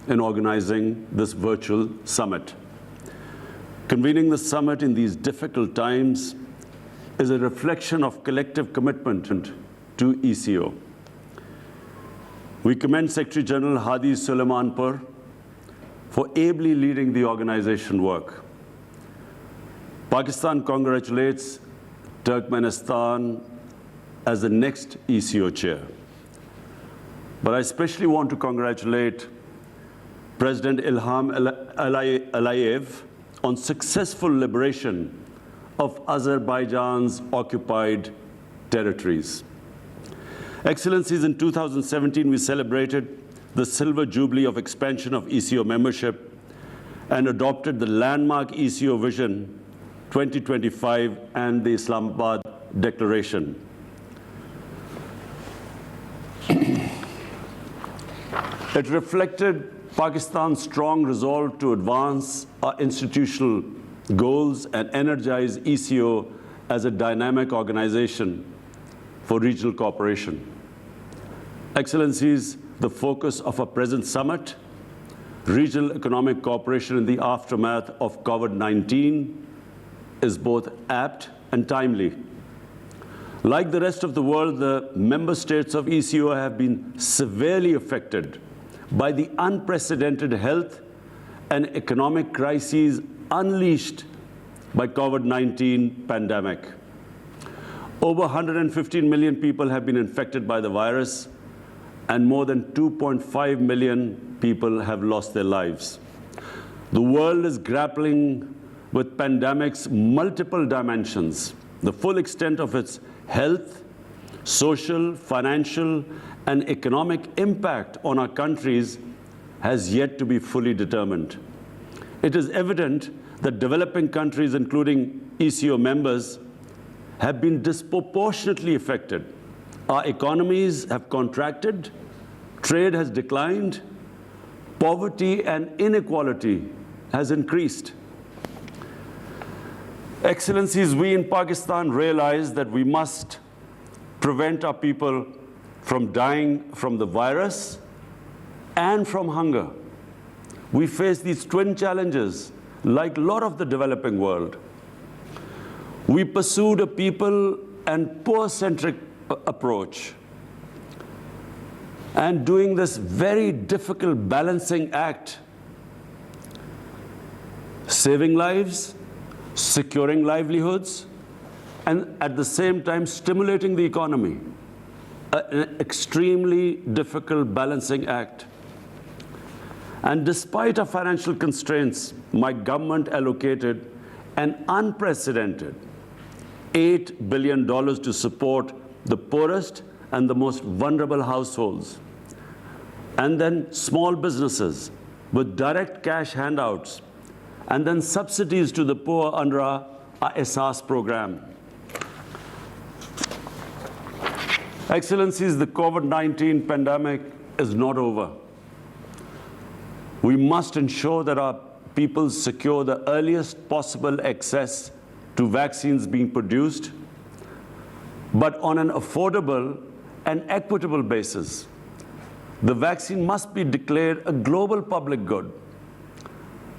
in organizing this virtual summit. Convening the summit in these difficult times is a reflection of collective commitment to ECO. We commend Secretary General Hadi Suleimanpur for ably leading the organization work. Pakistan congratulates Turkmenistan as the next ECO chair. But I especially want to congratulate President Ilham Aliyev on successful liberation of Azerbaijan's occupied territories. Excellencies, in 2017, we celebrated the Silver Jubilee of expansion of ECO membership and adopted the landmark ECO Vision 2025 and the Islamabad Declaration. It reflected Pakistan's strong resolve to advance our institutional goals and energize ECO as a dynamic organization for regional cooperation. Excellencies, the focus of our present summit, regional economic cooperation in the aftermath of COVID-19, is both apt and timely. Like the rest of the world, the member states of ECO have been severely affected by the unprecedented health and economic crises unleashed by COVID-19 pandemic. Over 115 million people have been infected by the virus, and more than 2.5 million people have lost their lives. The world is grappling with pandemic's multiple dimensions. The full extent of its health, social, financial, and economic impact on our countries has yet to be fully determined. It is evident that developing countries, including ECO members, have been disproportionately affected. Our economies have contracted, trade has declined, poverty and inequality has increased. Excellencies, we in Pakistan realize that we must prevent our people from dying from the virus and from hunger. We face these twin challenges like a lot of the developing world. We pursued a people and poor-centric approach, and doing this very difficult balancing act, saving lives, securing livelihoods, and at the same time stimulating the economy. An extremely difficult balancing act. And despite our financial constraints, my government allocated an unprecedented $8 billion to support the poorest and the most vulnerable households, and then small businesses with direct cash handouts, and then subsidies to the poor under our Ehsaas program. Excellencies, the COVID-19 pandemic is not over. We must ensure that our people secure the earliest possible access to vaccines being produced, but on an affordable and equitable basis. The vaccine must be declared a global public good,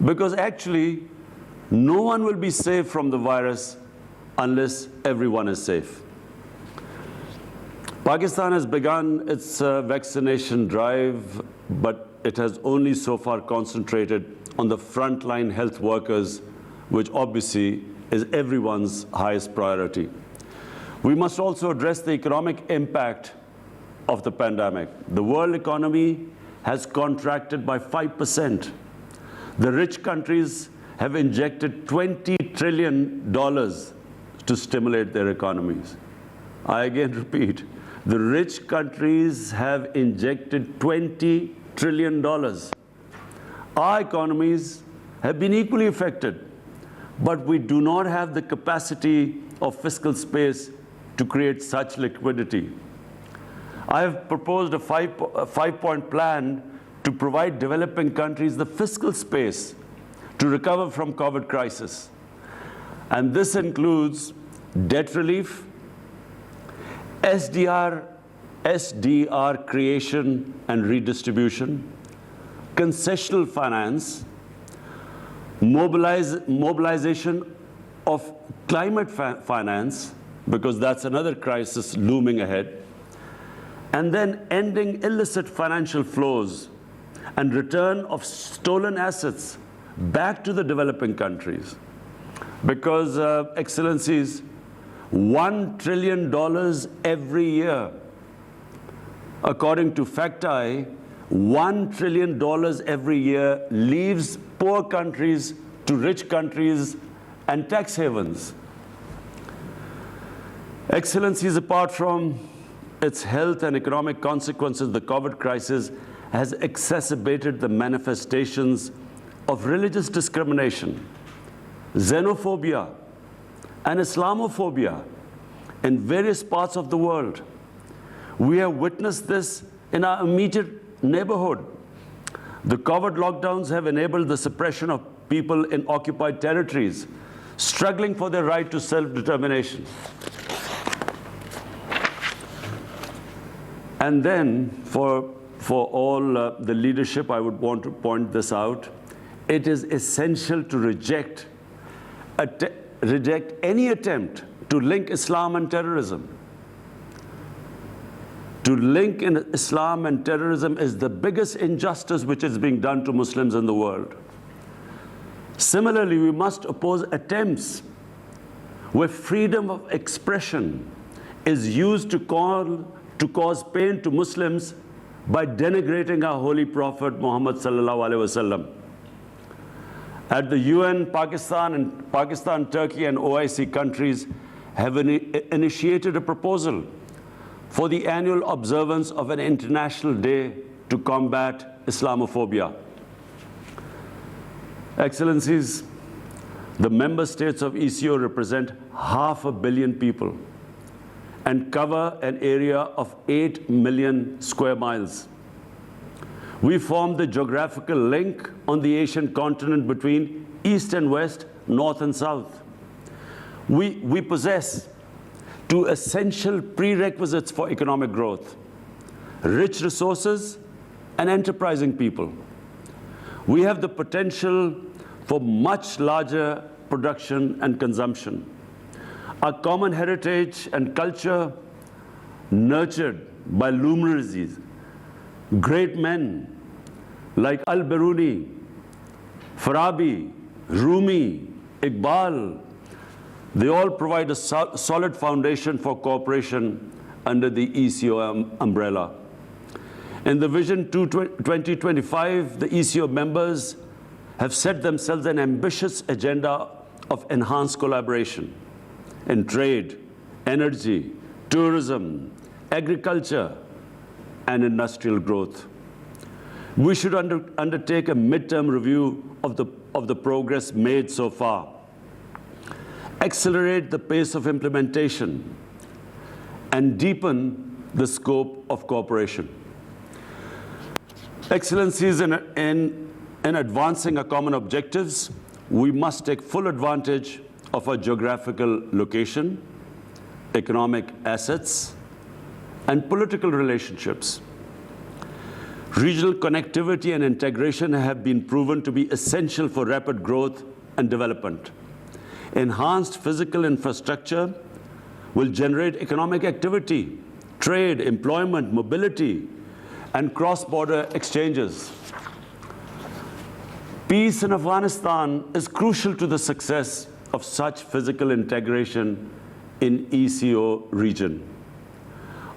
because actually no one will be safe from the virus unless everyone is safe. Pakistan has begun its vaccination drive, but it has only so far concentrated on the frontline health workers, which obviously is everyone's highest priority. We must also address the economic impact of the pandemic. The world economy has contracted by 5%. The rich countries have injected $20 trillion to stimulate their economies. I again repeat, the rich countries have injected $20 trillion. Our economies have been equally affected, but we do not have the capacity of fiscal space to create such liquidity. I have proposed a five-point plan to provide developing countries the fiscal space to recover from COVID crisis. And this includes debt relief, SDR creation and redistribution, concessional finance, mobilization of climate finance, because that's another crisis looming ahead, and then ending illicit financial flows and return of stolen assets back to the developing countries. Because, Excellencies, $1 trillion every year, according to FactEye, $1 trillion every year leaves poor countries to rich countries and tax havens. Excellencies, apart from its health and economic consequences, the COVID crisis has exacerbated the manifestations of religious discrimination, xenophobia, and Islamophobia in various parts of the world. We have witnessed this in our immediate neighborhood. The COVID lockdowns have enabled the suppression of people in occupied territories, struggling for their right to self-determination. And then, for all the leadership, I would want to point this out. It is essential to reject any attempt to link Islam and terrorism. To link in Islam and terrorism is the biggest injustice which is being done to Muslims in the world. Similarly, we must oppose attempts where freedom of expression is used to cause pain to Muslims by denigrating our holy Prophet Muhammad sallallahu alaihi wasallam. At the UN, Pakistan, Turkey, and OIC countries have initiated a proposal for the annual observance of an international day to combat Islamophobia. Excellencies, the member states of ECO represent 500 million people and cover an area of 8 million square miles. We form the geographical link on the Asian continent between East and West, North and South. We possess two essential prerequisites for economic growth: rich resources and enterprising people. We have the potential for much larger production and consumption. Our common heritage and culture, nurtured by luminaries, great men like Al-Biruni, Farabi, Rumi, Iqbal, they all provide a solid foundation for cooperation under the ECO umbrella. In the Vision 2025, the ECO members have set themselves an ambitious agenda of enhanced collaboration in trade, energy, tourism, agriculture, and industrial growth. We should undertake a midterm review of the progress made so far, accelerate the pace of implementation, and deepen the scope of cooperation. Excellencies, in advancing our common objectives, we must take full advantage of our geographical location, economic assets, and political relationships. Regional connectivity and integration have been proven to be essential for rapid growth and development. Enhanced physical infrastructure will generate economic activity, trade, employment, mobility, and cross-border exchanges. Peace in Afghanistan is crucial to the success of such physical integration in ECO region.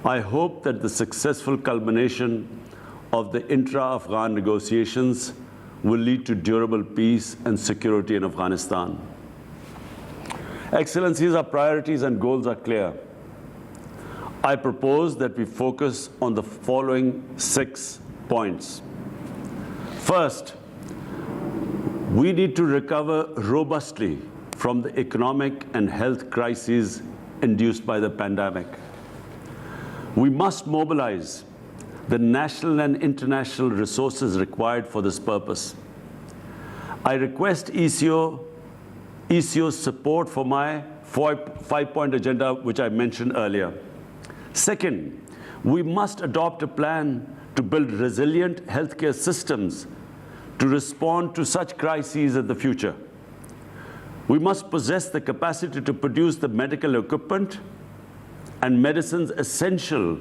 I hope that the successful culmination of the intra-Afghan negotiations will lead to durable peace and security in Afghanistan. Excellencies, our priorities and goals are clear. I propose that we focus on the following 6 points. First, we need to recover robustly from the economic and health crises induced by the pandemic. We must mobilize the national and international resources required for this purpose. I request ECO's support for my 5-point agenda, which I mentioned earlier. Second, we must adopt a plan to build resilient healthcare systems to respond to such crises in the future. We must possess the capacity to produce the medical equipment and medicines essential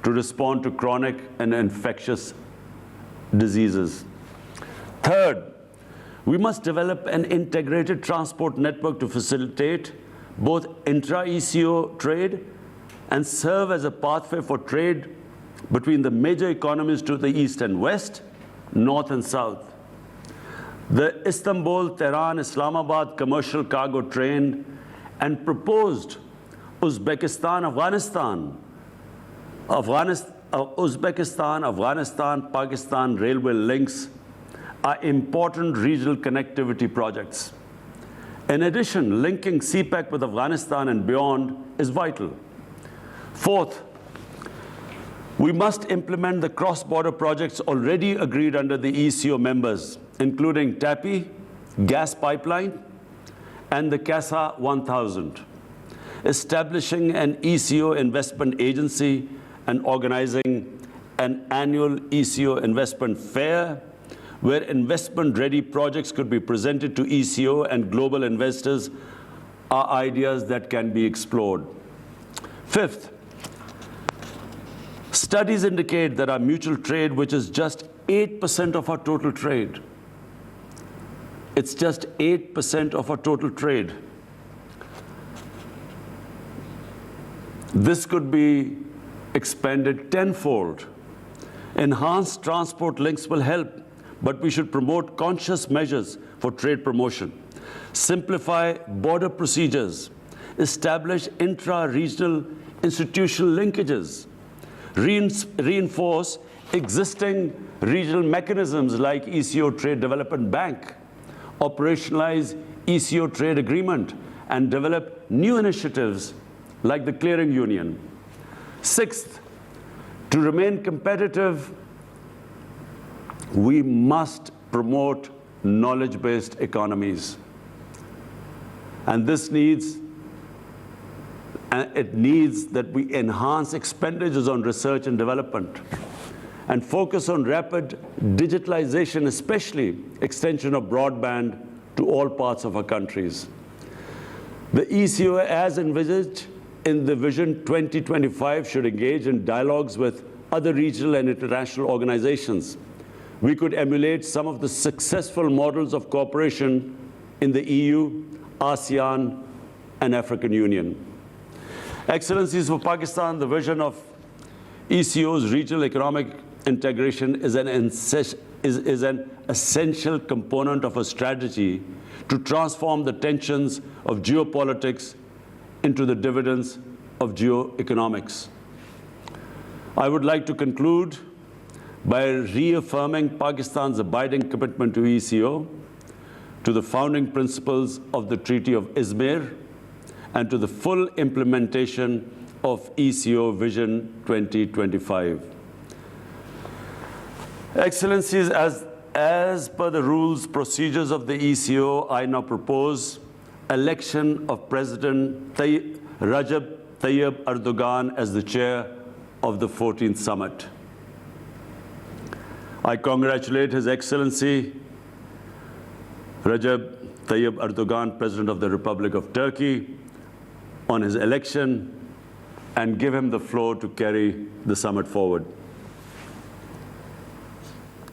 to respond to chronic and infectious diseases. Third, we must develop an integrated transport network to facilitate both intra-ECO trade and serve as a pathway for trade between the major economies to the east and west, north and south. The Istanbul-Tehran-Islamabad commercial cargo train and proposed Uzbekistan-Afghanistan-Pakistan railway links are important regional connectivity projects. In addition, linking CPEC with Afghanistan and beyond is vital. Fourth, we must implement the cross-border projects already agreed under the ECO members, including TAPI, gas pipeline, and the CASA 1000, establishing an ECO investment agency and organizing an annual ECO investment fair where investment-ready projects could be presented to ECO and global investors are ideas that can be explored. Fifth, studies indicate that our mutual trade, which is just 8% of our total trade, it's just 8% of our total trade. This could be expanded tenfold. Enhanced transport links will help, but we should promote conscious measures for trade promotion, simplify border procedures, establish intra-regional institutional linkages, reinforce existing regional mechanisms like ECO Trade Development Bank, operationalize ECO Trade Agreement, and develop new initiatives like the Clearing Union. Sixth, to remain competitive, we must promote knowledge-based economies. And this needs that we enhance expenditures on research and development and focus on rapid digitalization, especially extension of broadband to all parts of our countries. The ECO, as envisaged in the Vision 2025, should engage in dialogues with other regional and international organizations. We could emulate some of the successful models of cooperation in the EU, ASEAN, and African Union. Excellencies, for Pakistan, the vision of ECO's regional economic integration is an essential component of a strategy to transform the tensions of geopolitics into the dividends of geoeconomics. I would like to conclude by reaffirming Pakistan's abiding commitment to ECO, to the founding principles of the Treaty of Izmir, and to the full implementation of ECO Vision 2025. Excellencies, as per the rules, procedures of the ECO, I now propose election of President Recep Tayyip Erdogan as the chair of the 14th summit. I congratulate His Excellency Recep Tayyip Erdogan, President of the Republic of Turkey, on his election and give him the floor to carry the summit forward.